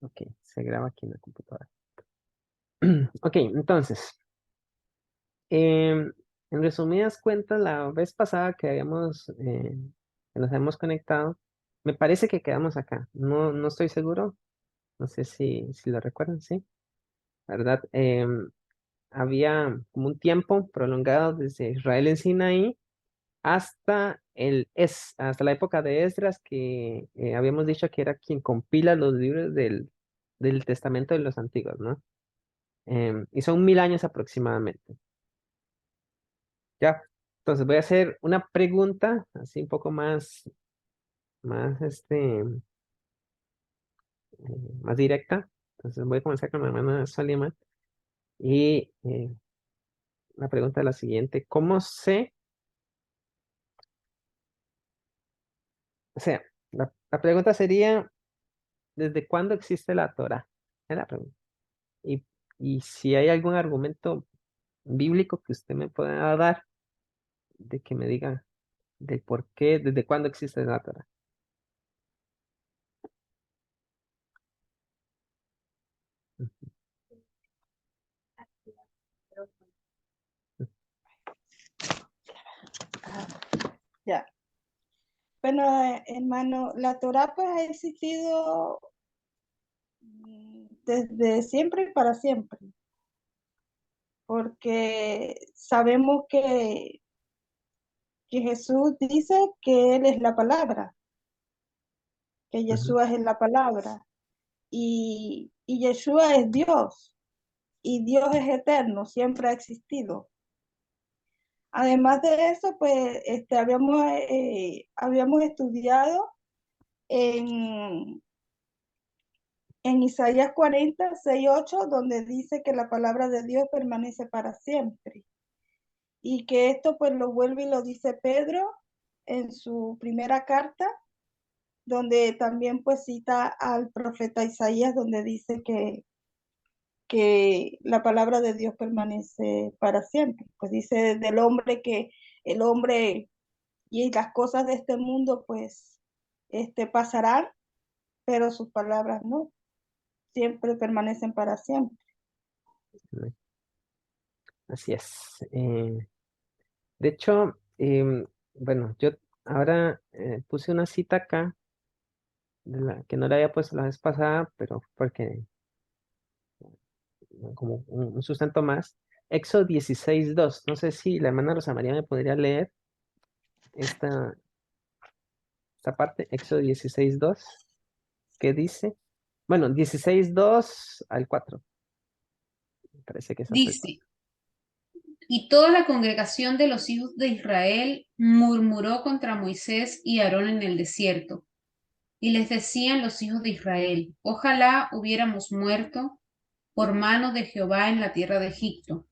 Ok, se graba aquí en la computadora. Ok, entonces, em, en resumidas cuentas, la vez pasada que nos habíamos conectado, me parece que quedamos acá. No, no estoy seguro. No sé si lo recuerdan, ¿sí? ¿Verdad? Había como un tiempo prolongado desde Israel en Sinaí hasta la época de Esdras, que habíamos dicho que era quien compila los libros del Testamento de los antiguos, ¿no? Y son 1000 años aproximadamente. Ya. Entonces voy a hacer una pregunta así un poco más directa. Entonces voy a comenzar con la hermana Solima. Y la pregunta es la siguiente: ¿cómo sé? O sea, la pregunta sería, ¿desde cuándo existe la Torah? Es la pregunta. Y, y si hay algún argumento bíblico que usted me pueda dar, de que me diga del por qué, desde cuándo existe la Torah. Ah, ya. Bueno, hermano, la Torah pues ha existido desde siempre y para siempre, porque sabemos que Jesús dice que Él es la palabra, que Ujú. Yeshua es la palabra, y Yeshua es Dios, y Dios es eterno, siempre ha existido. Además de eso, pues habíamos estudiado en, en Isaías 40:6-8, donde dice que la palabra de Dios permanece para siempre. Y que esto pues lo vuelve y lo dice Pedro en su primera carta, donde también pues cita al profeta Isaías, donde dice que la palabra de Dios permanece para siempre. Pues dice del hombre que el hombre y las cosas de este mundo pues pasarán, pero sus palabras no, siempre permanecen para siempre. Así es. De hecho, bueno, yo ahora puse una cita acá, que no la había puesto la vez pasada, pero porque como un sustento más. Éxodo 16:2. No sé si la hermana Rosa María me podría leer esta, esta parte, Éxodo 16:2. ¿Qué dice? Bueno, 16:2 al 4. Me parece que es hasta el 4. Dice, y toda la congregación de los hijos de Israel murmuró contra Moisés y Aarón en el desierto. Y les decían los hijos de Israel, ojalá hubiéramos muerto por mano de Jehová en la tierra de Egipto,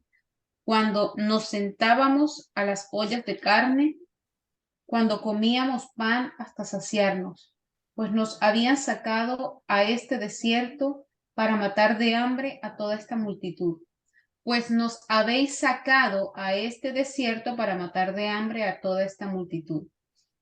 cuando nos sentábamos a las ollas de carne, cuando comíamos pan hasta saciarnos, pues nos habían sacado a este desierto para matar de hambre a toda esta multitud. Pues nos habéis sacado a este desierto para matar de hambre a toda esta multitud.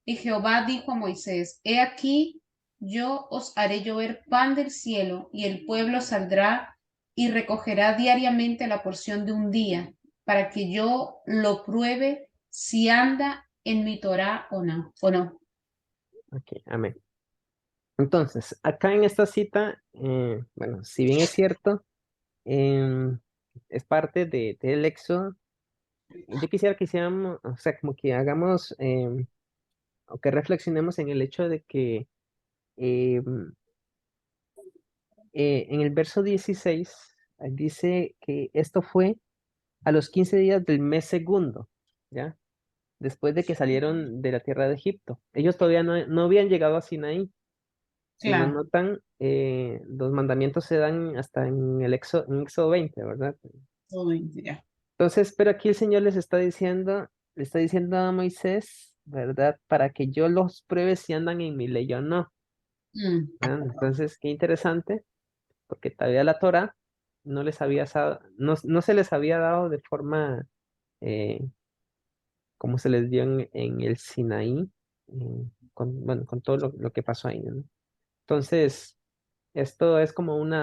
Y Jehová dijo a Moisés, he aquí, yo os haré llover pan del cielo, y el pueblo saldrá y recogerá diariamente la porción de un día, para que yo lo pruebe si anda en mi Torah o no. Ok, amén. Entonces, acá en esta cita, bueno, si bien es cierto, em, es parte del Éxodo, yo quisiera que hiciéramos, o sea, como que hagamos, o que reflexionemos en el hecho de que em, en el verso 16 dice que esto fue a los 15 días del mes segundo, ¿ya? Después de que salieron de la tierra de Egipto. Ellos todavía no habían llegado a Sinaí. Si nos Claro. notan, los mandamientos se dan hasta en Éxodo 20, ¿verdad? Ya. Entonces, pero aquí el Señor le está diciendo a Moisés, ¿verdad? Para que yo los pruebe si andan en mi ley o no. Mm. ¿Ah? Entonces, qué interesante, porque todavía la Torah no se les había dado de forma eh, como se les dio en el Sinaí, bueno, con todo lo que pasó ahí, ¿no? Entonces, Esto es como un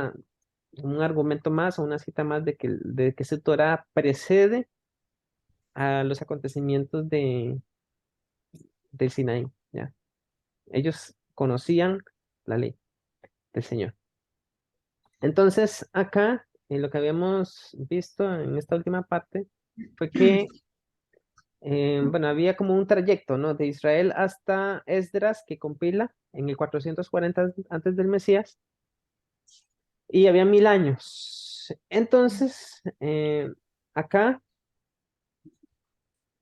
argumento más o una cita más de que su Torah precede a los acontecimientos del Sinaí, ¿ya? Ellos conocían la ley del Señor. Entonces, acá, en lo que habíamos visto en esta última parte, fue que, bueno, había como un trayecto, ¿no? De Israel hasta Esdras, que compila en el 440 antes del Mesías, y había 1000 años. Entonces, acá,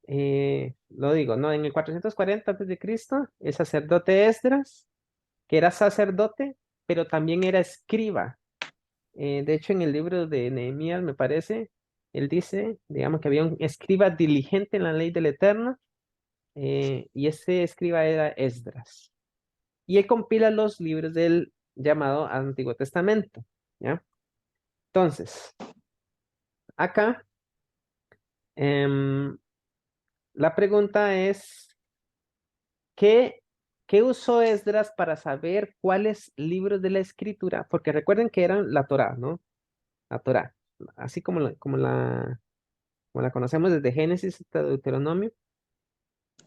lo digo, ¿no? En el 440 antes de Cristo, el sacerdote Esdras, que era sacerdote, pero también era escriba. De hecho, en el libro de Nehemías, me parece, él dice, digamos, que había un escriba diligente en la ley del Eterno, y ese escriba era Esdras. Y él compila los libros del llamado Antiguo Testamento, ¿ya? Entonces, acá, la pregunta es, ¿qué, qué usó Esdras para saber cuáles libros de la Escritura? Porque recuerden que eran la Torá, ¿no? La Torá, así como la conocemos desde Génesis hasta Deuteronomio.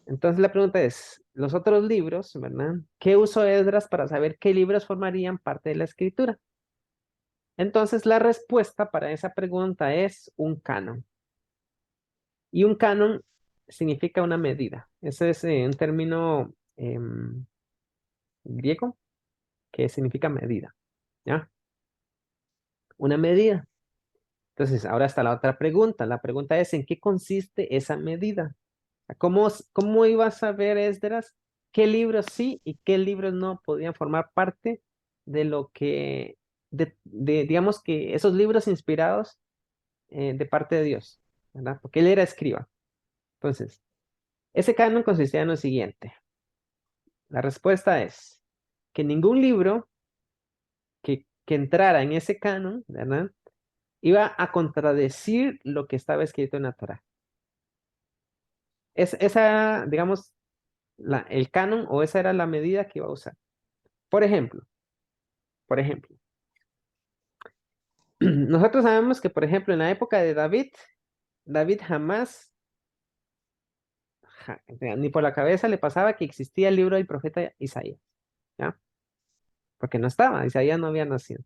Entonces la pregunta es, los otros libros, ¿verdad? ¿Qué usó Esdras para saber qué libros formarían parte de la escritura? Entonces la respuesta para esa pregunta es un canon. Y un canon significa una medida. Ese es un término griego que significa medida, ¿ya? Una medida. Entonces ahora está la otra pregunta. La pregunta es, ¿en qué consiste esa medida? ¿Cómo iba a saber Esdras qué libros sí y qué libros no podían formar parte de lo que, digamos que esos libros inspirados de parte de Dios, ¿verdad? Porque él era escriba. Entonces, ese canon consistía en lo siguiente. La respuesta es que ningún libro que entrara en ese canon, ¿verdad? Iba a contradecir lo que estaba escrito en la Torá. Esa, digamos, el canon o esa era la medida que iba a usar. Por ejemplo, nosotros sabemos que, por ejemplo, en la época de David, David jamás, o sea, ni por la cabeza le pasaba que existía el libro del profeta Isaías, ¿ya? Porque no estaba, Isaías no había nacido.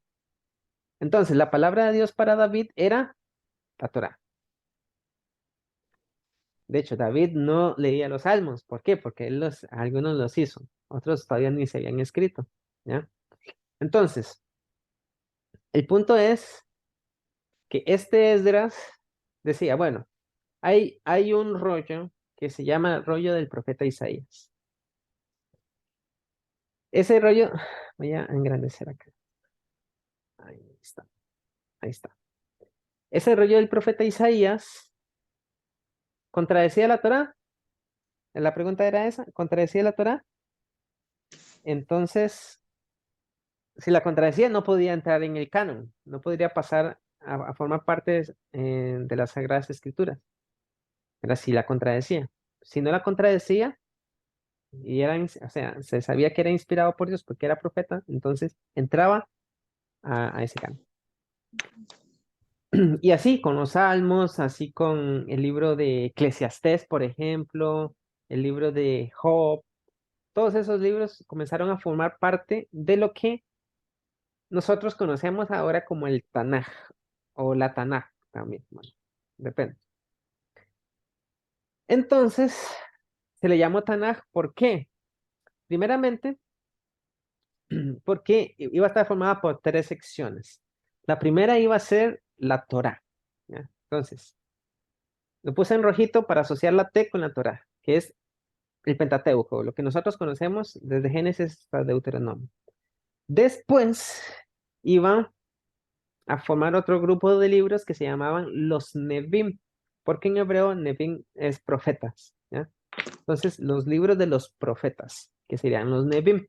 Entonces, la palabra de Dios para David era la Torá. De hecho, David no leía los salmos. ¿Por qué? Porque algunos los hizo, otros todavía ni se habían escrito, ¿ya? Entonces, el punto es que este Esdras decía, bueno, hay un rollo que se llama el rollo del profeta Isaías. Ese rollo, voy a engrandecer acá. Ahí está, ahí está. Ese rollo del profeta Isaías contradecía la Torá. La pregunta era esa, ¿contradecía la Torá? Entonces, si la contradecía, no podía entrar en el canon, no podría pasar a formar parte de las Sagradas Escrituras. Era si la contradecía. Si no la contradecía, y o sea, se sabía que era inspirado por Dios porque era profeta, entonces entraba a ese canon. Y así con los salmos, así con el libro de Eclesiastés, por ejemplo, el libro de Job, todos esos libros comenzaron a formar parte de lo que nosotros conocemos ahora como el Tanaj o la Tanaj también, bueno, depende. Entonces, se le llamó Tanaj, ¿por qué? Primeramente, porque iba a estar formada por 3 secciones. La primera iba a ser la Torá, ¿ya? Entonces, lo puse en rojito para asociar la T con la Torá, que es el Pentateuco, lo que nosotros conocemos desde Génesis hasta Deuteronomio. Después iba a formar otro grupo de libros que se llamaban los Nevim, porque en hebreo Nevim es profetas, ¿ya? Entonces, los libros de los profetas, que serían los Nevim.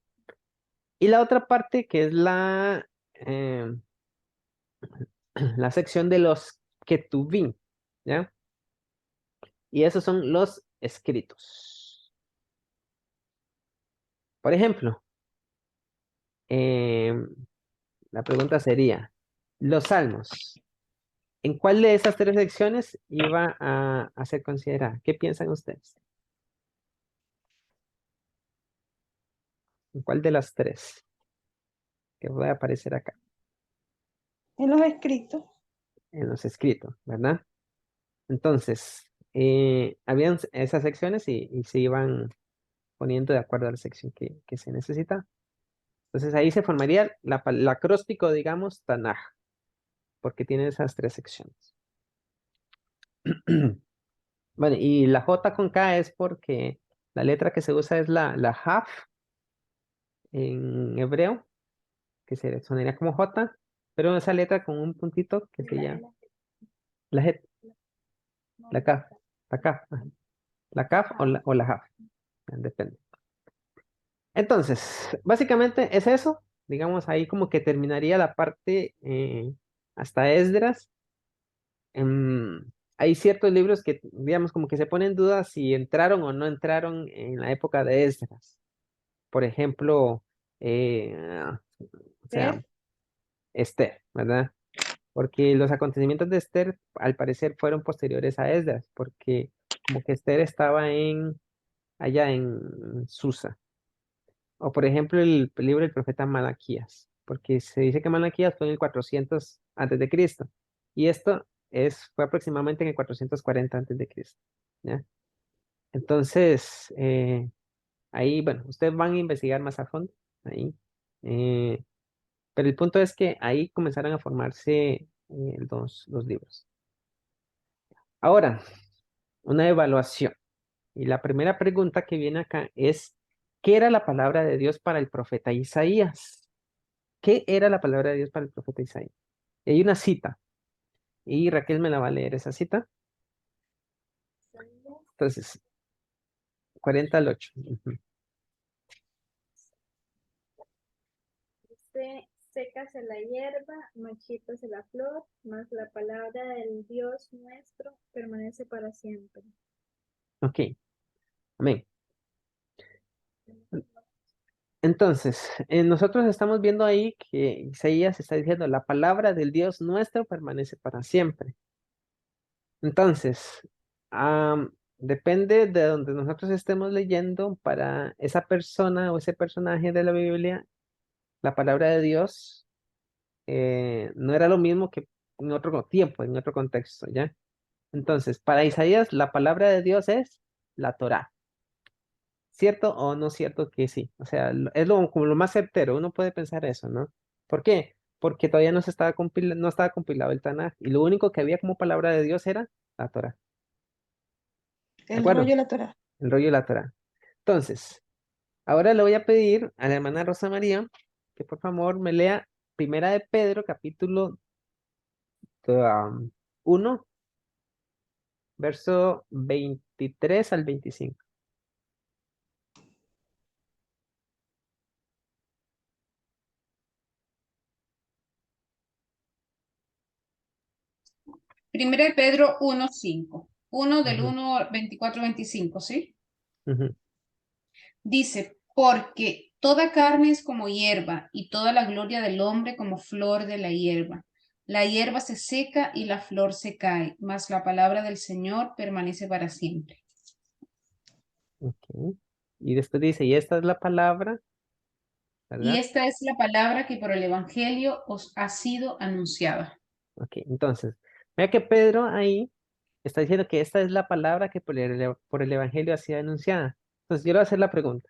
Y la otra parte, que es la sección de los Ketuvim, ¿ya? Y esos son los escritos. Por ejemplo, la pregunta sería, los salmos, ¿en cuál de esas tres secciones iba a ser considerada? ¿Qué piensan ustedes? ¿En cuál de las tres que voy a aparecer acá En los escritos. en los escritos, ¿verdad? Entonces, habían esas secciones y se iban poniendo de acuerdo a la sección que se necesita. Entonces ahí se formaría el acróstico, digamos, Tanaj, porque tiene esas tres secciones. Bueno, y la J con K es porque la letra que se usa es la Haf en hebreo, que se sonaría como J, pero esa letra con un puntito que se llama la Het, la Kaf, la Kaf, ajá. La Kaf o la Haf, depende. Entonces, básicamente es eso. Digamos, ahí como que terminaría la parte hasta Esdras. Hay ciertos libros que, digamos, como que se ponen en duda si entraron o no entraron en la época de Esdras. Por ejemplo, o sea, Esther, ¿verdad? Porque los acontecimientos de Esther, al parecer, fueron posteriores a Esdras, porque como que Esther estaba allá en Susa. O por ejemplo el libro del profeta Malaquías, porque se dice que Malaquías fue en el 400 antes de Cristo, y esto fue aproximadamente en el 440 antes de Cristo, ¿ya? Entonces, ahí, bueno, ustedes van a investigar más a fondo, ahí, eh, pero el punto es que ahí comenzaron a formarse los libros. Ahora, una evaluación, y la primera pregunta que viene acá es, ¿qué era la palabra de Dios para el profeta Isaías? ¿Qué era la palabra de Dios para el profeta Isaías? Y hay una cita, y Raquel me la va a leer esa cita. Entonces, 40 al 8. Ujú. Dice, sécase la hierba, marchítase la flor, mas la palabra del Dios nuestro permanece para siempre. Ok, amén. Entonces, nosotros estamos viendo ahí que Isaías está diciendo, la palabra del Dios nuestro permanece para siempre. Entonces, depende de donde nosotros estemos leyendo, para esa persona o ese personaje de la Biblia, la palabra de Dios no era lo mismo que en otro tiempo, en otro contexto, ¿ya? Entonces, para Isaías, la palabra de Dios es la Torá. ¿Cierto o no cierto que sí? O sea, es como lo más certero, uno puede pensar eso, ¿no? ¿Por qué? Porque todavía no estaba compilado el Tanaj, y lo único que había como palabra de Dios era la Torá. ¿De El rollo acuerdo? de la Torá. El rollo de la Torá. Entonces, ahora le voy a pedir a la hermana Rosa María que por favor me lea Primera de Pedro, capítulo 1, verso 23 al 25. Primera de Pedro 1:5. 1 del Ujú, 1 24 25, ¿sí? ujú. Dice, porque toda carne es como hierba y toda la gloria del hombre como flor de la hierba. La hierba se seca y la flor se cae, mas la palabra del Señor permanece para siempre. Ok. Y después dice, y esta es la palabra, Y ¿verdad? esta es la palabra que por el Evangelio os ha sido anunciada. Ok, entonces, vea que Pedro ahí está diciendo que esta es la palabra que por el Evangelio ha sido anunciada. Entonces, yo le voy a hacer la pregunta.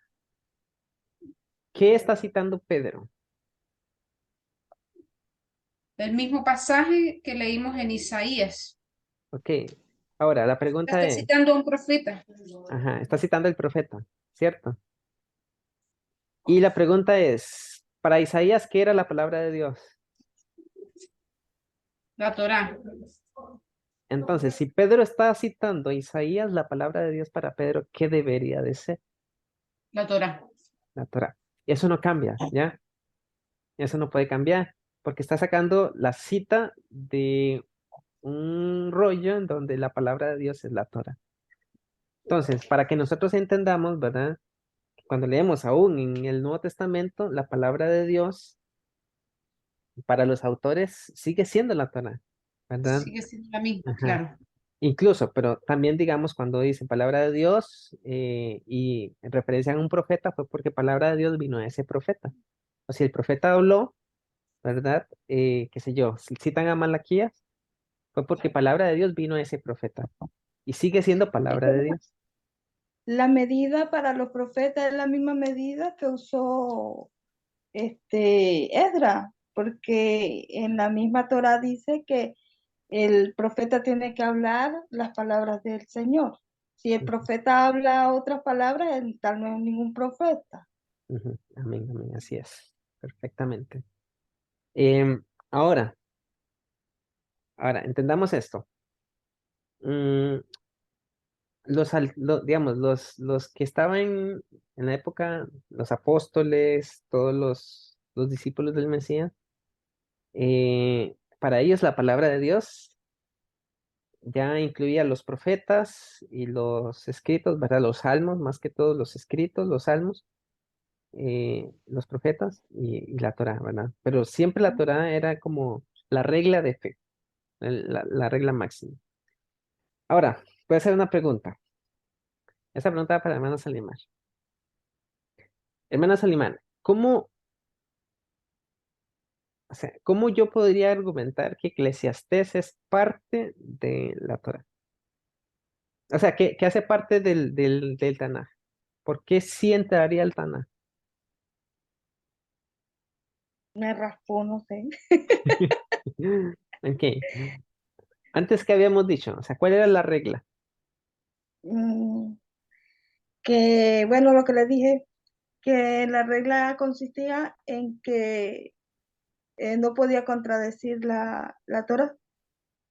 ¿Qué está citando Pedro? El mismo pasaje que leímos en Isaías. Ok, ahora la pregunta Está es, citando a un profeta. ajá, está citando el profeta, ¿cierto? Y la pregunta es, para Isaías, ¿qué era la palabra de Dios? La Torá, Entonces, si Pedro está citando a Isaías, la palabra de Dios para Pedro, ¿qué debería de ser? la Torá. La Torá. Eso no cambia, ¿ya? Eso no puede cambiar, porque está sacando la cita de un rollo en donde la palabra de Dios es la Torá. Entonces, para que nosotros entendamos, ¿verdad? Cuando leemos aún en el Nuevo Testamento, la palabra de Dios para los autores sigue siendo la Torá, ¿verdad? Sigue siendo la misma, Ajá. claro. Incluso, pero también digamos cuando dicen palabra de Dios y referencian a un profeta fue porque palabra de Dios vino a ese profeta. O si el profeta habló, ¿verdad? Qué sé yo, si citan a Malaquías, fue porque palabra de Dios vino a ese profeta. Y sigue siendo palabra de Dios. La medida para los profetas es la misma medida que usó Esdras, porque en la misma Torah dice que el profeta tiene que hablar las palabras del Señor. Si el Ujú, profeta habla otras palabras, él tal no es ningún profeta. ujú. Amén, amén, así es. Perfectamente. Em, ahora, entendamos esto. Mm, digamos, los que estaban en la época, los apóstoles, todos los discípulos del Mesías, para ellos la palabra de Dios ya incluía los profetas y los escritos, ¿verdad? Los salmos, más que todos los escritos, los salmos, los profetas y la Torá, ¿verdad? Pero siempre la Torá era como la regla de fe, la regla máxima. Ahora, voy a hacer una pregunta. Esta pregunta va para hermano Salimar. Hermana Salimar, o sea, ¿cómo yo podría argumentar que Eclesiastés es parte de la Torá? O sea, que hace parte del Tanaj. ¿Por qué sí entraría el Tanaj? Me raspó, no sé. Ok. Antes que habíamos dicho, o sea, ¿cuál era la regla? Mm, que, bueno, lo que le dije, que la regla consistía en que no podía contradecir la Torah.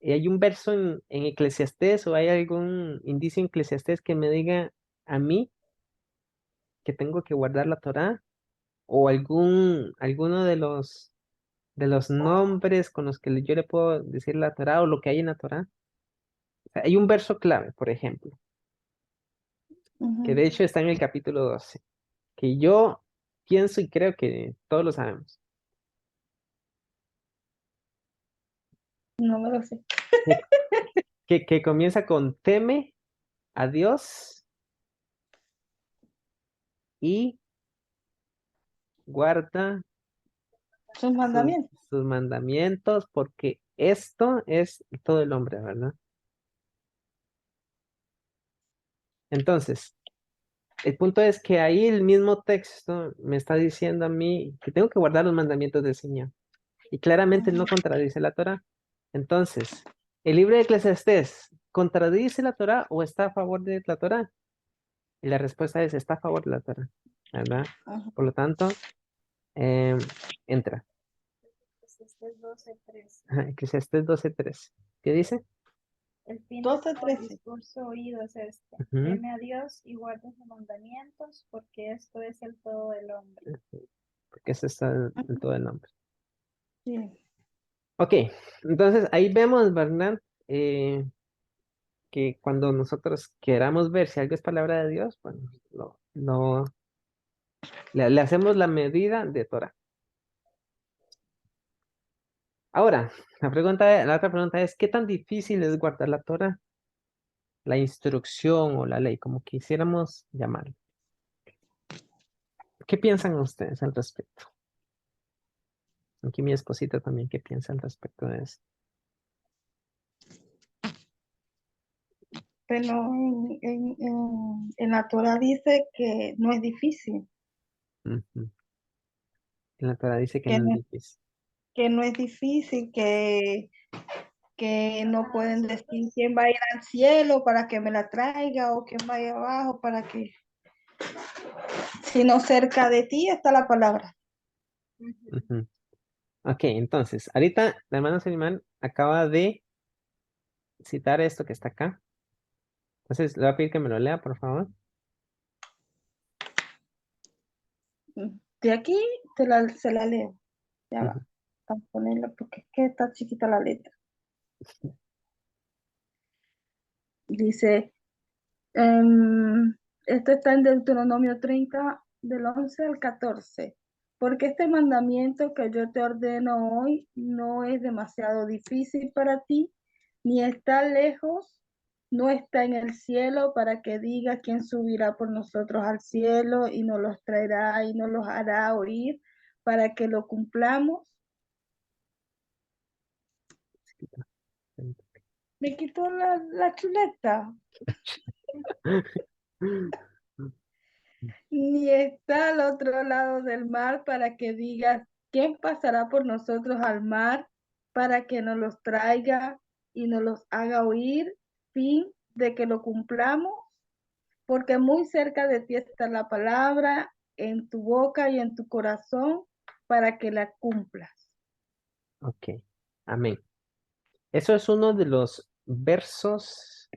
¿Hay un verso en Eclesiastés o hay algún indicio en Eclesiastés que me diga a mí que tengo que guardar la Torá? ¿O alguno de los nombres con los que yo le puedo decir la Torá o lo que hay en la Torá? O sea, hay un verso clave, por ejemplo, que de Ujú. hecho está en el capítulo 12, que yo pienso y creo que todos lo sabemos, No me lo sé. que, que comienza con teme a Dios y guarda Sus sus, mandamientos. sus mandamientos, porque esto es todo el hombre, ¿verdad? Entonces, el punto es que ahí el mismo texto me está diciendo a mí que tengo que guardar los mandamientos del Señor. Y claramente no contradice la Torah. Entonces, ¿el libro de Eclesiastés contradice la Torah o está a favor de la Torah? Y la respuesta es, está a favor de la Torah, ¿verdad? Ajá. Por lo tanto, em, entra. Este es 12:13. Ajá, Eclesiastés 12:3. ¿Qué dice? El fin de 12, todo 13. discurso oído es este: Ujú. teme a Dios y guarda sus mandamientos, porque esto es el todo del hombre. Porque eso está en todo el nombre. Sí. Ok, entonces ahí vemos, ¿verdad? Que cuando nosotros queramos ver si algo es palabra de Dios, bueno, le hacemos la medida de Torah. Ahora, la otra pregunta es, ¿qué tan difícil es guardar la Torah? La instrucción o la ley, como quisiéramos llamarlo. ¿Qué piensan ustedes al respecto? Aquí mi esposita también, ¿qué piensa al respecto de eso? Pero en la Torah dice que no es difícil, Ujú. La Torah dice que que no es no, difícil. que no es difícil, que no pueden decir quién va a ir al cielo para que me la traiga o quién va a ir abajo para que, sino cerca de ti está la palabra. Ujú. Ok, entonces, ahorita la hermana Salimán acaba de citar esto que está acá. Entonces, le voy a pedir que me lo lea, por favor. De aquí se la leo. Ya Ujú. va, a ponerla porque es que está chiquita la letra. Dice, esto está en Deuteronomio 30, del 11 al 14. porque este mandamiento que yo te ordeno hoy no es demasiado difícil para ti, ni está lejos, no está en el cielo para que diga quién subirá por nosotros al cielo y nos los traerá y nos los hará oír para que lo cumplamos. Me quitó la chuleta. Ni está al otro lado del mar para que digas, ¿quién pasará por nosotros al mar para que nos los traiga y nos los haga oír? Fin de que lo cumplamos, porque muy cerca de ti está la palabra en tu boca y en tu corazón para que la cumplas. Ok, amén. Eso es uno de los versos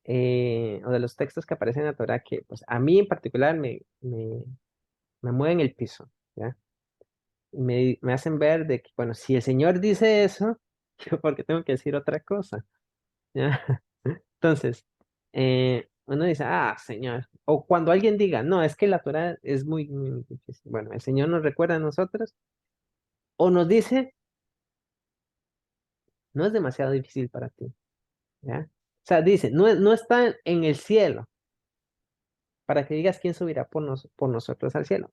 o de los textos que aparecen en la Torah que pues, a mí en particular me mueven el piso, ¿ya? Y me hacen ver de que, bueno, si el Señor dice eso, yo porque tengo que decir otra cosa, ¿ya? Entonces, uno dice, ah, Señor, o cuando alguien diga, no, es que la Torah es muy difícil. Bueno, el Señor nos recuerda a nosotros o nos dice, no es demasiado difícil para ti, ¿ya? O sea, dice, no está en el cielo para que digas quién subirá por nosotros al cielo.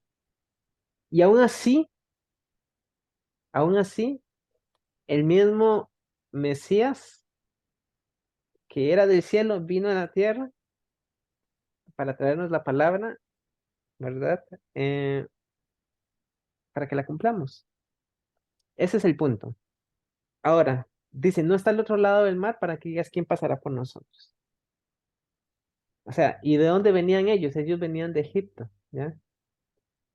Y aún así, el mismo Mesías que era del cielo vino a la tierra para traernos la palabra, ¿verdad? Para que la cumplamos. Ese es el punto. Ahora, dice, no está al otro lado del mar para que digas quién pasará por nosotros. O sea, ¿y de dónde venían ellos? Ellos venían de Egipto, ¿ya?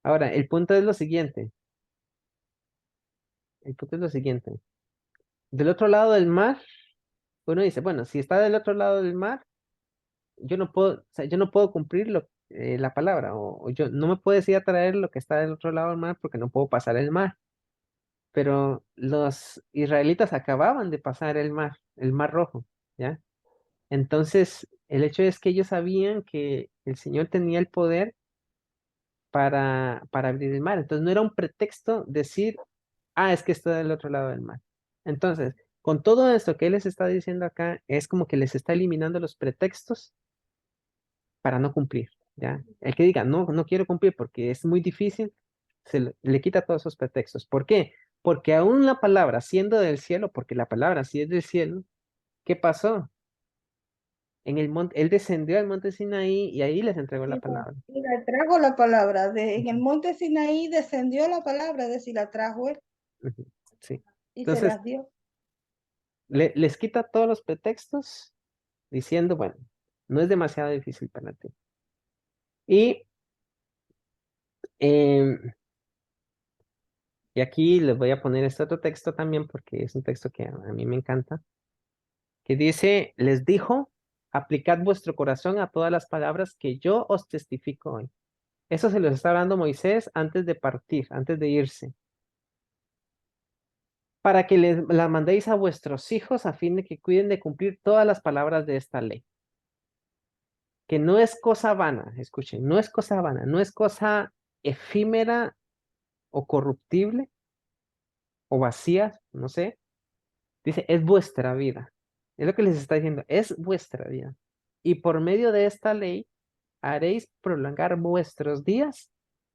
Ahora, el punto es lo siguiente. El punto es lo siguiente. Del otro lado del mar, uno dice, bueno, si está del otro lado del mar, yo no puedo, o sea, yo no puedo cumplir la palabra, o yo no me puedes ir a traer lo que está del otro lado del mar porque no puedo pasar el mar. Pero los israelitas acababan de pasar el mar Rojo, ¿ya? Entonces, el hecho es que ellos sabían que el Señor tenía el poder para abrir el mar. Entonces, no era un pretexto decir, ah, es que está del otro lado del mar. Entonces, con todo esto que Él les está diciendo acá, es como que les está eliminando los pretextos para no cumplir, ¿ya? El que diga, no quiero cumplir porque es muy difícil, le quita todos esos pretextos. ¿Por qué? Porque aún la palabra siendo del cielo, porque la palabra sí es del cielo, ¿qué pasó? En el monte, él descendió al monte Sinaí y ahí les entregó la palabra. Y le trajo la palabra. En el Ujú, monte Sinaí descendió la palabra, es decir, la trajo él ujú, sí. y se Entonces, las dio. les quita todos los pretextos diciendo, bueno, no es demasiado difícil para ti. Y, em, y aquí les voy a poner este otro texto también porque es un texto que a mí me encanta, que dice, les dijo, aplicad vuestro corazón a todas las palabras que yo os testifico hoy. Eso se los está hablando Moisés antes de partir, antes de irse. Para que les la mandéis a vuestros hijos a fin de que cuiden de cumplir todas las palabras de esta ley. Que no es cosa vana, escuchen, no es cosa vana, no es cosa efímera o corruptible o vacía, no sé. Dice, es vuestra vida. Es lo que les está diciendo, es vuestra vida. Y por medio de esta ley haréis prolongar vuestros días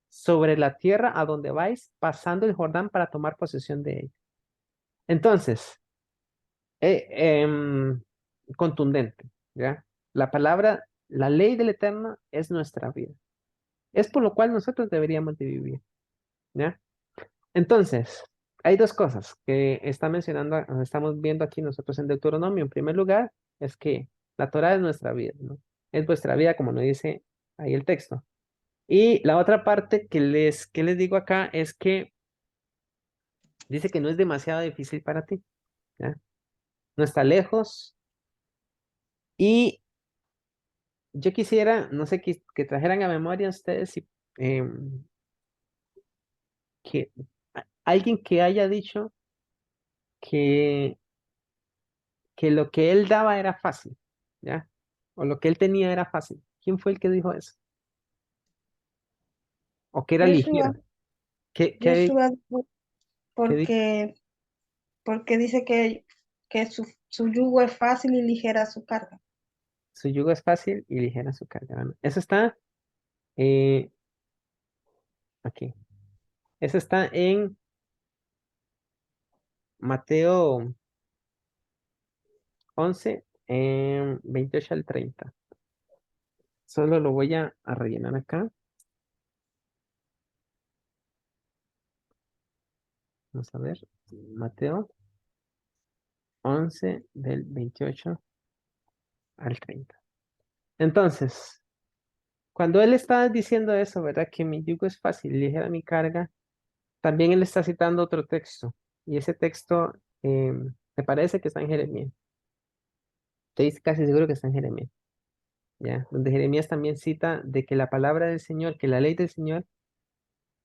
sobre la tierra a donde vais pasando el Jordán para tomar posesión de ella. Entonces, eh, em, contundente, ¿ya? La palabra, la ley del Eterno es nuestra vida. Es por lo cual nosotros deberíamos de vivir, ¿ya? Entonces, hay dos cosas que está mencionando, estamos viendo aquí nosotros en Deuteronomio. En primer lugar, es que la Torah es nuestra vida, ¿no? Es vuestra vida, como nos dice ahí el texto. Y la otra parte que les digo acá es que dice que no es demasiado difícil para ti, ¿ya? No está lejos. Y yo quisiera, no sé, que trajeran a memoria ustedes em, que alguien que haya dicho que, que lo que él daba era fácil, ¿ya? O lo que él tenía era fácil. ¿Quién fue el que dijo eso? O que era Yeshua, ligero. ¿Qué, Joshua, qué di- porque dice que su yugo es fácil y ligera su carga. Su yugo es fácil y ligera su carga. Bueno, eso está eh, aquí. Eso está en Mateo 11, 28 al 30. Solo lo voy a rellenar acá. Vamos a ver. Mateo 11 del 28 al 30. Entonces, cuando él está diciendo eso, ¿verdad? Que mi yugo es fácil y ligera mi carga, también él está citando otro texto. Y ese texto me parece que está en Jeremías. Estoy casi seguro que está en Jeremías. ¿Ya? Donde Jeremías también cita de que la palabra del Señor, que la ley del Señor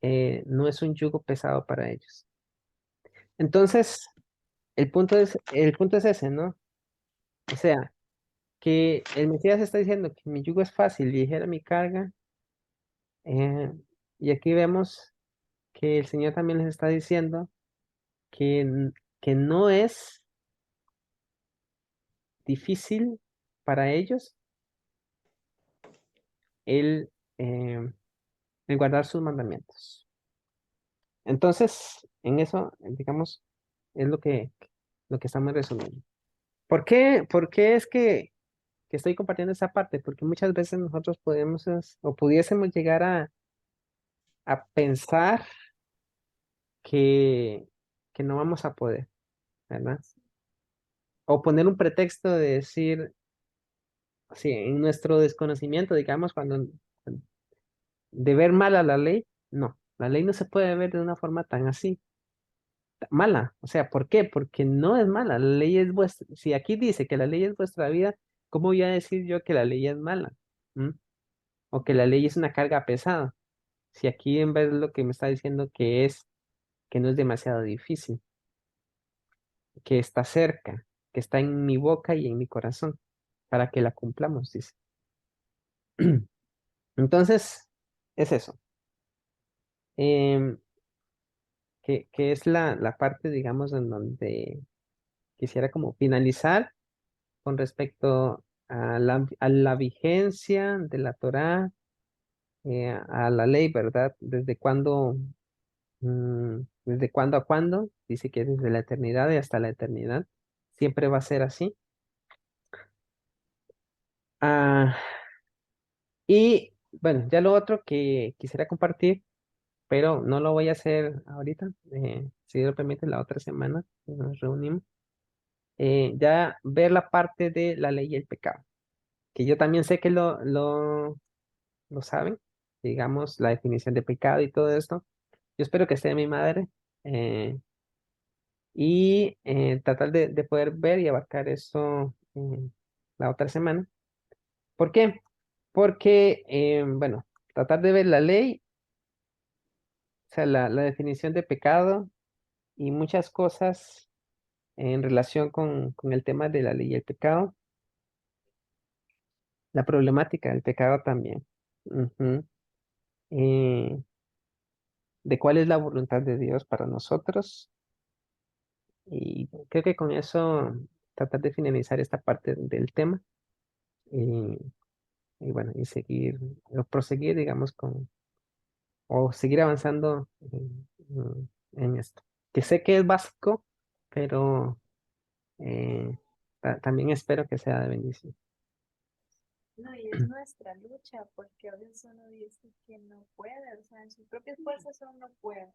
no es un yugo pesado para ellos. Entonces, el punto es ese, ¿no? O sea, que el Mesías está diciendo que mi yugo es fácil, ligera mi carga. eh, y aquí vemos que el Señor también les está diciendo que no es difícil para ellos el, eh, el guardar sus mandamientos. Entonces, en eso, digamos, es lo que estamos resumiendo. ¿Por qué es que estoy compartiendo esa parte? Porque muchas veces nosotros podemos o pudiésemos llegar a pensar que, que no vamos a poder, ¿verdad? O poner un pretexto de decir, sí, en nuestro desconocimiento, digamos, de ver mal a la ley, no, la ley no se puede ver de una forma tan así, mala. O sea, ¿por qué? Porque no es mala, la ley es vuestra. Si aquí dice que la ley es vuestra vida, ¿cómo voy a decir yo que la ley es mala? ¿Mm? O que la ley es una carga pesada. Si aquí en vez lo que me está diciendo que no es demasiado difícil, que está cerca, que está en mi boca y en mi corazón, para que la cumplamos, dice. Entonces, es eso. Em, que es la parte, digamos, en donde quisiera como finalizar con respecto a la vigencia de la Torá, a la ley, ¿verdad? ¿Desde cuándo a cuándo? Dice que desde la eternidad y hasta la eternidad. Siempre va a ser así. Ah, y bueno, ya lo otro que quisiera compartir, pero no lo voy a hacer ahorita, si Dios lo permite, la otra semana nos reunimos. Ya ver la parte de la ley y el pecado, que yo también sé que lo saben, digamos, la definición de pecado y todo esto. Yo espero que esté mi madre eh, y tratar de poder ver y abarcar eso la otra semana. ¿Por qué? Porque, bueno, tratar de ver la ley, o sea, la definición de pecado y muchas cosas en relación con el tema de la ley y el pecado, la problemática del pecado también. Ujú. eh, de cuál es la voluntad de Dios para nosotros. Y creo que con eso tratar de finalizar esta parte del tema y, y bueno, y seguir, o proseguir, digamos, o seguir avanzando en esto. Que sé que es básico, pero también espero que sea de bendición. No, y es nuestra lucha, porque a veces uno dice que no puede, o sea, en sus propias fuerzas uno no puede,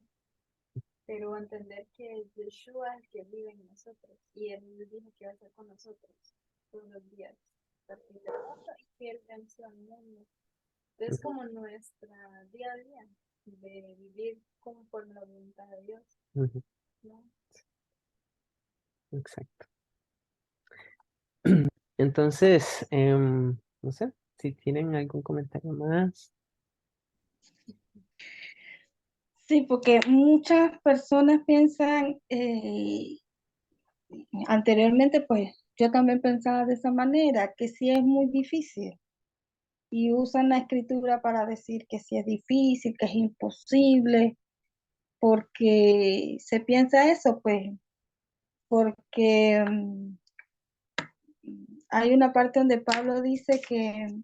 pero entender que es Yeshua el que vive en nosotros, y Él nos dijo que va a estar con nosotros todos los días, hasta el fin del mundo, y que Él venció al mundo. Entonces, como nuestra día a día, de vivir conforme la voluntad de Dios, Ujú, ¿no? exacto. Entonces, no sé, si tienen algún comentario más. Sí, porque muchas personas piensan, anteriormente pues yo también pensaba de esa manera, que sí es muy difícil y usan la escritura para decir que sí es difícil, que es imposible, porque se piensa eso, pues, porque hay una parte donde Pablo dice que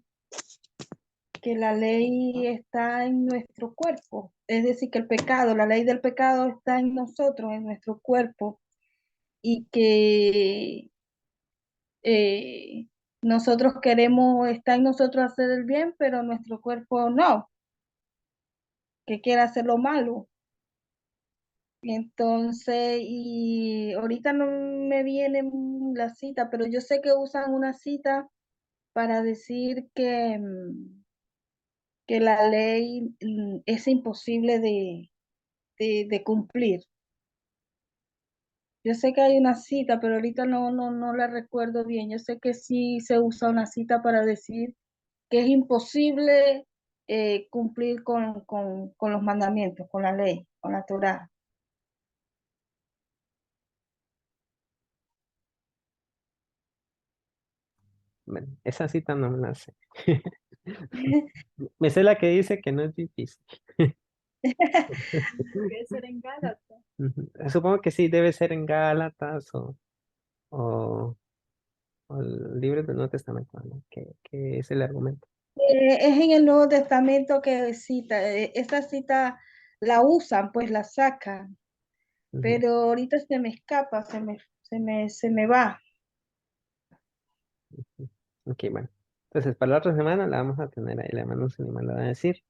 la ley está en nuestro cuerpo, es decir, que el pecado, la ley del pecado está en nosotros, en nuestro cuerpo, y que nosotros queremos, está en nosotros hacer el bien, pero nuestro cuerpo no, que quiere hacer lo malo. Entonces, y ahorita no me viene la cita, pero yo sé que usan una cita para decir que la ley es imposible de cumplir. Yo sé que hay una cita, pero ahorita no la recuerdo bien. Yo sé que sí se usa una cita para decir que es imposible cumplir con los mandamientos, con la ley, con la Torá. Bueno, esa cita no me la sé. Me sé la que dice que no es difícil. Debe ser en Gálatas. Ujú. Supongo que sí, debe ser en Gálatas o, o el libro del Nuevo Testamento, ¿no? Que es el argumento. Es en el Nuevo Testamento que cita, esa cita la usan, pues la sacan, Ujú. pero ahorita se me escapa, se me va. Ok, bueno. Entonces, para la otra semana la vamos a tener ahí, la mano se me la va a decir.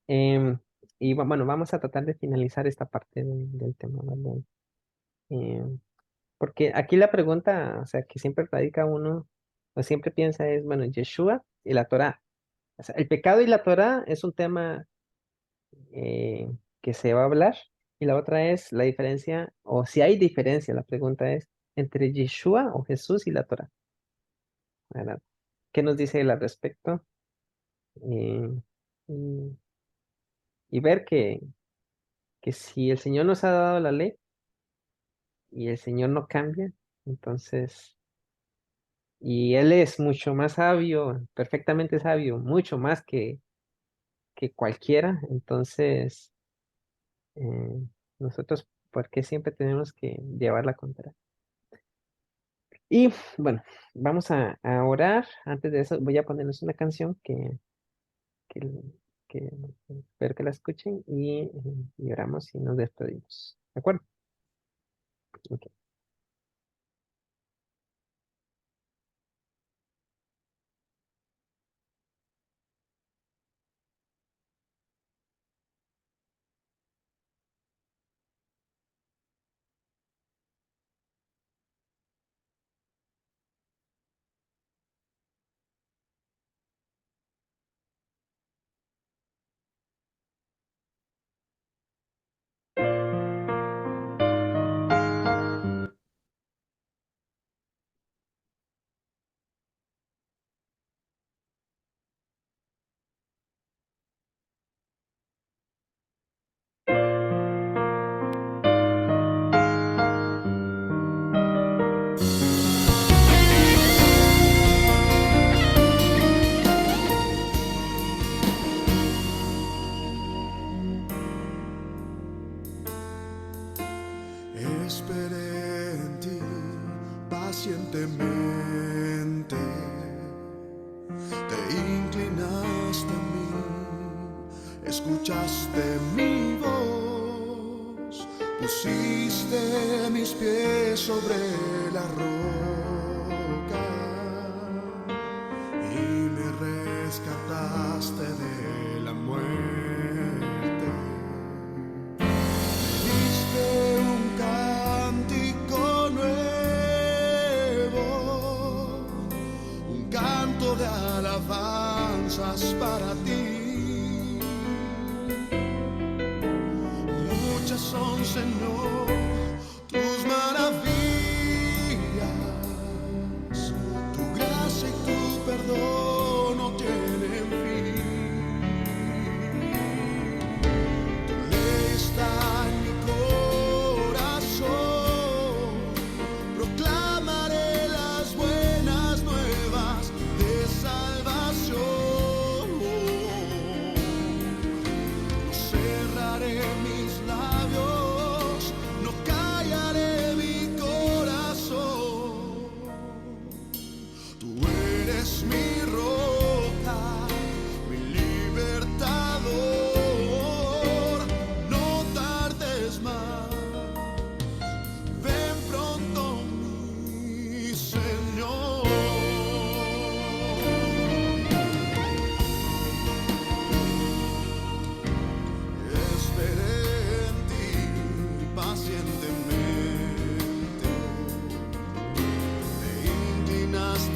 Em, y bueno, vamos a tratar de finalizar esta parte del tema, ¿vale? Porque aquí la pregunta, o sea, que siempre radica uno, o siempre piensa es, bueno, Yeshua y la Torá. O sea, el pecado y la Torá es un tema eh, que se va a hablar, y la otra es la diferencia, o si hay diferencia, la pregunta es, entre Yeshua o Jesús y la Torá, ¿verdad? ¿Qué nos dice él al respecto? Eh, y, y ver que si el Señor nos ha dado la ley y el Señor no cambia, entonces, y Él es mucho más sabio, perfectamente sabio, mucho más que cualquiera, entonces, nosotros, ¿por qué siempre tenemos que llevar la contraria? Y bueno, vamos a orar. Antes de eso, voy a ponerles una canción que, que espero que la escuchen y oramos y nos despedimos. ¿De acuerdo? Ok. Esperé en ti pacientemente, te inclinaste a mí, escuchaste mi voz, pusiste mis pies sobre la roca y me rescataste de la muerte. Diste un cántico nuevo, un canto de alabanzas para ti. Muchas son, Señor, tus maravillas, tu gracia y tu perdón no tienen fin. Tu ley está en mi corazón, proclamaré las buenas nuevas de salvación.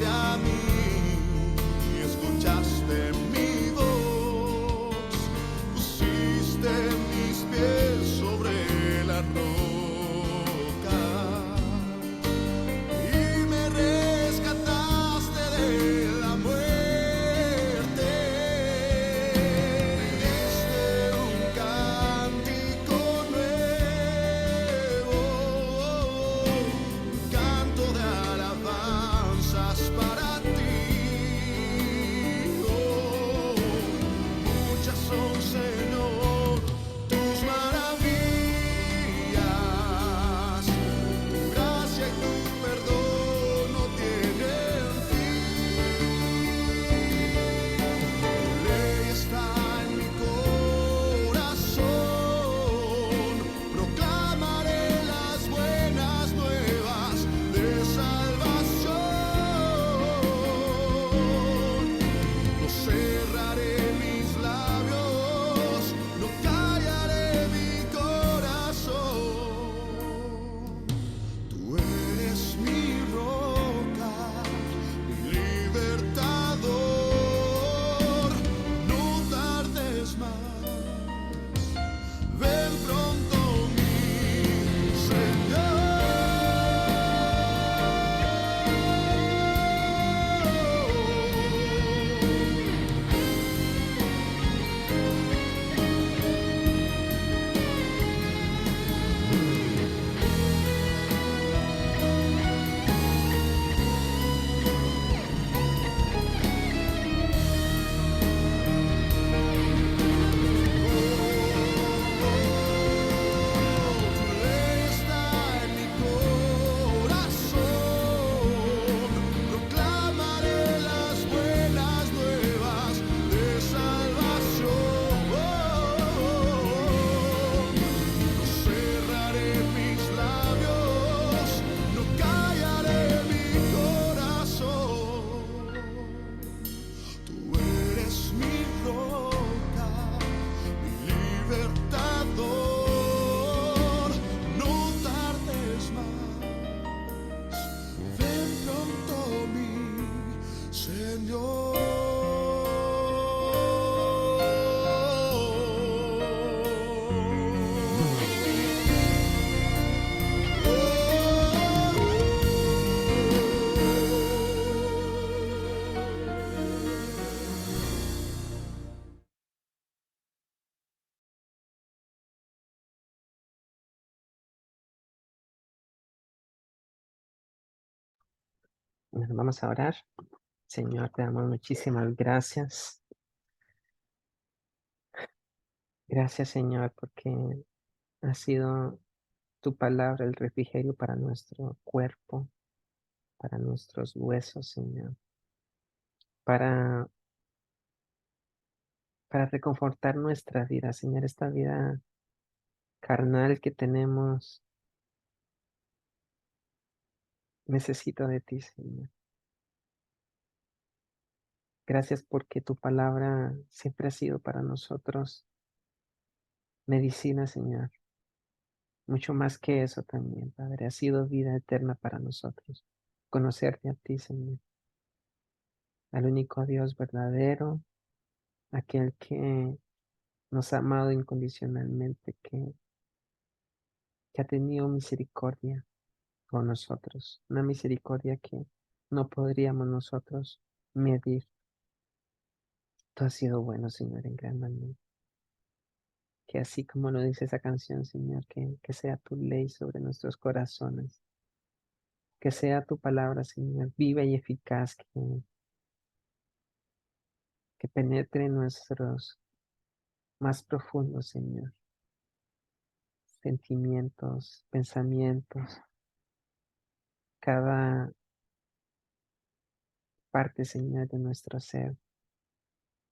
acercaste a mí, escuchaste mi voz, pusiste mis pies sobre la roca y me rescataste de la muerte. Me diste un cántico nuevo, un canto de alabanzas para ti. Oh, muchas son, Señor, tus maravillas, tu gracia y tu perdón no tienen fin. Tu ley está en mi corazón, proclamaré las buenas nuevas de salvación. No cerraré mis labios, no callaré mi corazón. Tú eres mi roca, mi libertador. No tardes más, ven pronto, mi Tu ley está en mi corazón, proclamaré las buenas nuevas de salvación. No cerraré mis labios, no callaré mi corazón. Tú eres mi roca, mi libertador. No tardes más, ven pronto, mi Señor. Bueno, vamos a orar. Señor, te damos muchísimas gracias. Gracias, Señor, porque ha sido tu palabra el refrigerio para nuestro cuerpo, para nuestros huesos, Señor, para, para reconfortar nuestra vida, Señor, esta vida carnal que tenemos. Necesito de ti, Señor. Gracias porque tu palabra siempre ha sido para nosotros medicina, Señor. Mucho más que eso también, Padre. Ha sido vida eterna para nosotros. Conocerte a ti, Señor. Al único Dios verdadero, aquel que nos ha amado incondicionalmente, que ha tenido misericordia con nosotros. Una misericordia que no podríamos nosotros medir. Tú has sido bueno, Señor, en gran manera. Que así como lo dice esa canción, Señor, que sea tu ley sobre nuestros corazones. Que sea tu palabra, Señor, viva y eficaz, que penetre en nuestros más profundos, Señor, sentimientos, pensamientos, cada parte, Señor, de nuestro ser,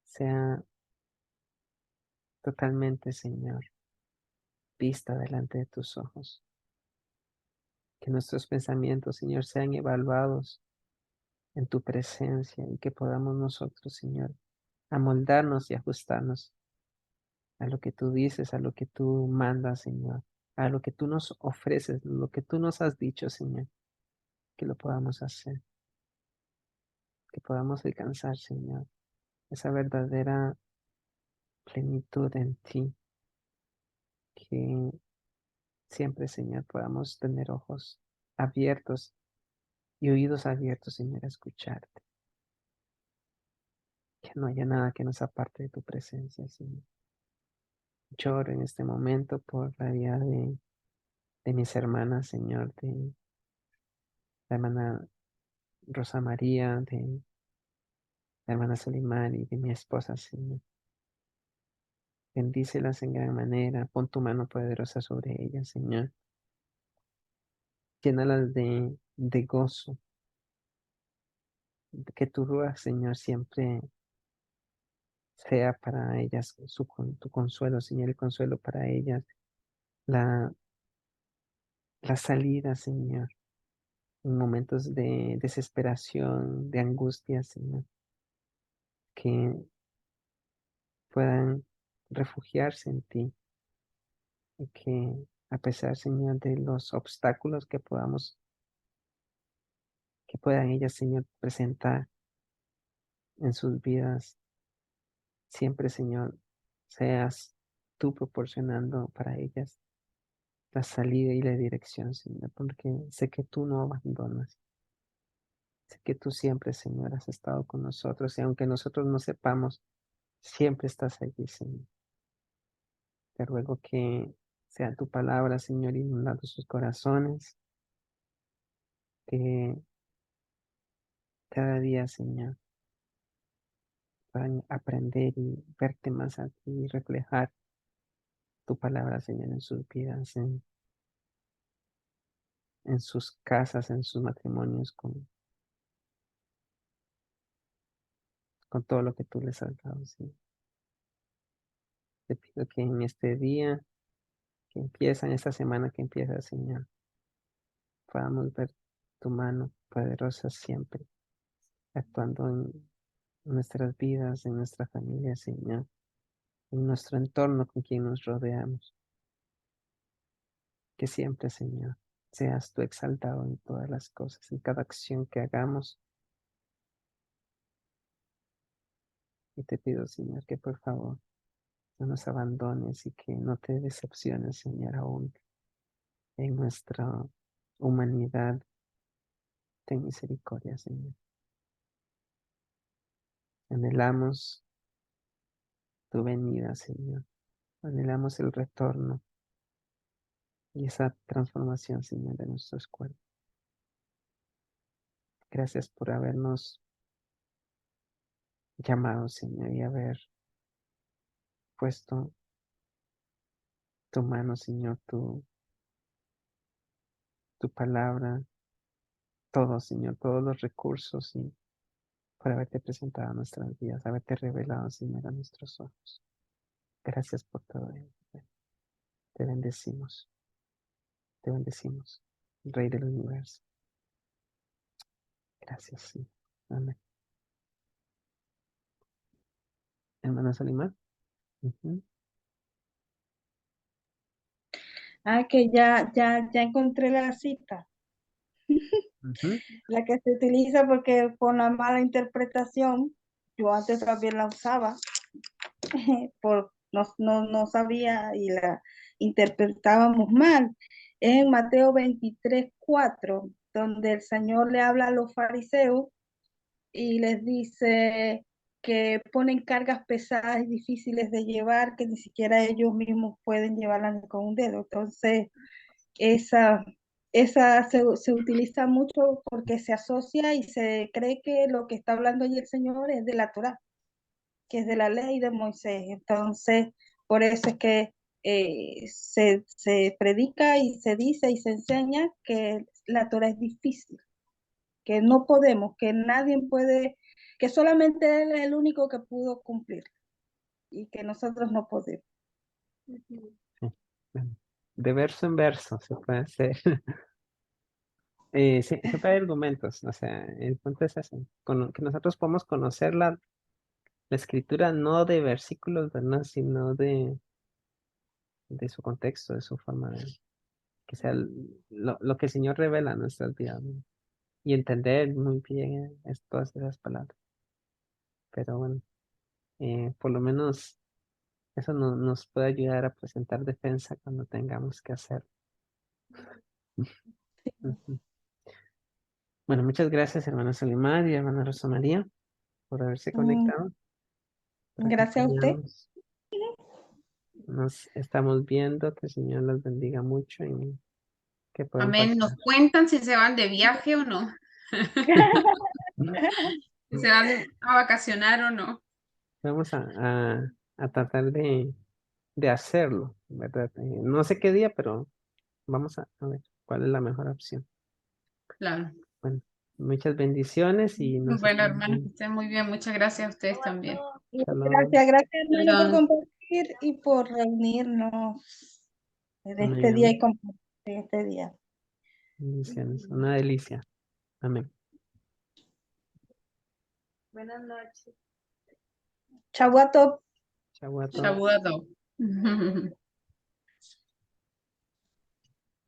sea totalmente, Señor, vista delante de tus ojos. Que nuestros pensamientos, Señor, sean evaluados en tu presencia y que podamos nosotros, Señor, amoldarnos y ajustarnos a lo que tú dices, a lo que tú mandas, Señor, a lo que tú nos ofreces, lo que tú nos has dicho, Señor, que lo podamos hacer. que podamos alcanzar, Señor, esa verdadera plenitud en ti, que siempre, Señor, podamos tener ojos abiertos y oídos abiertos, Señor, a escucharte. Que no haya nada que nos aparte de tu presencia, Señor. Lloro en este momento por la vida de mis hermanas, Señor, de la hermana Rosa María, de la hermana Solimar y de mi esposa, Señor. Bendícelas en gran manera, pon tu mano poderosa sobre ellas, Señor. Llénalas de gozo, que tu ruach, Señor, siempre sea para ellas tu consuelo, Señor, el consuelo para ellas, la, la salida, Señor, en momentos de desesperación, de angustia, Señor, que puedan refugiarse en ti y que a pesar, Señor, de los obstáculos que puedan ellas, Señor, presentar en sus vidas, siempre, Señor, seas tú proporcionando para ellas la salida y la dirección, Señor, porque sé que tú no abandonas. Sé que tú siempre, Señor, has estado con nosotros y aunque nosotros no sepamos, siempre estás allí, Señor. Te ruego que sea tu palabra, Señor, inundando sus corazones, que cada día, Señor, puedan aprender y verte más a ti y reflejar tu palabra, Señor, en sus vidas, en sus casas, en sus matrimonios, con todo lo que tú les has dado, Señor. Te pido que en este día que empieza, en esta semana que empieza, Señor, podamos ver tu mano poderosa siempre, actuando en nuestras vidas, en nuestra familia, Señor, en nuestro entorno con quien nos rodeamos. Que siempre, Señor, seas tú exaltado en todas las cosas, en cada acción que hagamos. Y te pido, Señor, que por favor no nos abandones y que no te decepciones, Señor, aún en nuestra humanidad. Ten misericordia, Señor. Anhelamos tu venida, Señor. Anhelamos el retorno y esa transformación, Señor, de nuestros cuerpos. Gracias por habernos llamado, Señor, y haber puesto tu mano, Señor, tu palabra, todo, Señor, todos los recursos y por haberte presentado a nuestras vidas, haberte revelado, Señor, a nuestros ojos. Gracias por todo ello. Te bendecimos, Rey del universo. Gracias, sí. Amén. Hermana Salimar. Ujú, Que ya encontré la cita, ujú. la que se utiliza porque con la mala interpretación, yo antes también la usaba, no sabía y la interpretábamos mal. Es en Mateo 23:4, donde el Señor le habla a los fariseos y les dice que ponen cargas pesadas y difíciles de llevar, que ni siquiera ellos mismos pueden llevarlas con un dedo. Entonces, esa, esa se utiliza mucho porque se asocia y se cree que lo que está hablando allí el Señor es de la Torá, que es de la ley de Moisés. Entonces, por eso es que se predica y se dice y se enseña que la Torá es difícil, que no podemos, que nadie puede, que solamente Él es el único que pudo cumplir y que nosotros no podemos. Ujú. Sí, bueno, de verso en verso se puede hacer. Sí, siempre hay argumentos, o sea, el punto es ese, que nosotros podemos conocer la escritura no de versículos, ¿verdad? Sino de su contexto, de su forma de, que sea lo que el Señor revela en nuestras vidas, ¿no? y entender muy bien todas esas palabras. Pero bueno, por lo menos eso nos puede ayudar a presentar defensa cuando tengamos que hacerlo. Ujú. Bueno, muchas gracias, hermana Solimar y hermana Rosa María, por haberse Mm, conectado, por Gracias a usted. acompañarnos. Nos estamos viendo, que el Señor los bendiga mucho y que puedan Amén. Nos pasar. cuentan si se van de viaje o no. Si se van a vacacionar o no. Vamos a tratar de hacerlo, ¿verdad? No sé qué día, pero vamos a ver cuál es la mejor opción. Claro. Bueno, muchas bendiciones y nos Bueno, estamos hermanos, que viendo. estén muy bien. Muchas gracias a ustedes también. Shalom. Gracias hermano por Perdón. compartir y por reunirnos en este día y Amén. compartir este día. Bendiciones. Una delicia. Amén. Buenas noches. Chau a todos. Chau a todos. Shabuado.